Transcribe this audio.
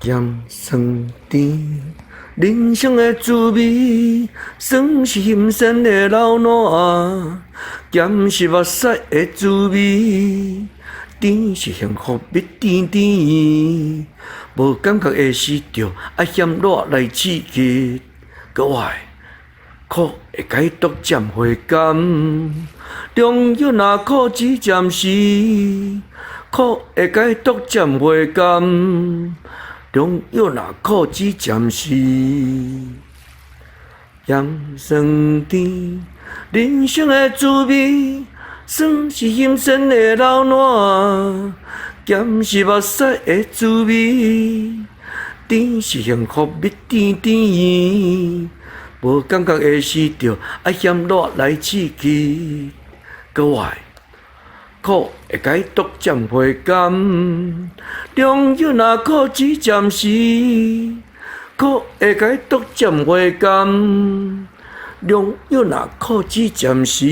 咸酸甜，人生的滋味，酸是新鲜的老烂，咸是目屎的滋味，甜是幸福蜜甜甜。无感觉的时着爱咸辣来刺激，搁爱苦会解毒减回甘，中药若苦只暂时，苦会解毒减回甘。中药若苦只暂时，盐酸甜，人生的滋味，酸是新鲜的老烂，咸是目屎的滋味，甜是幸福蜜甜甜。无感觉的时着爱咸辣来刺激，搁爱苦会解毒减回甘，中药若苦只暂时，苦会解毒减回甘，中药若苦只暂时。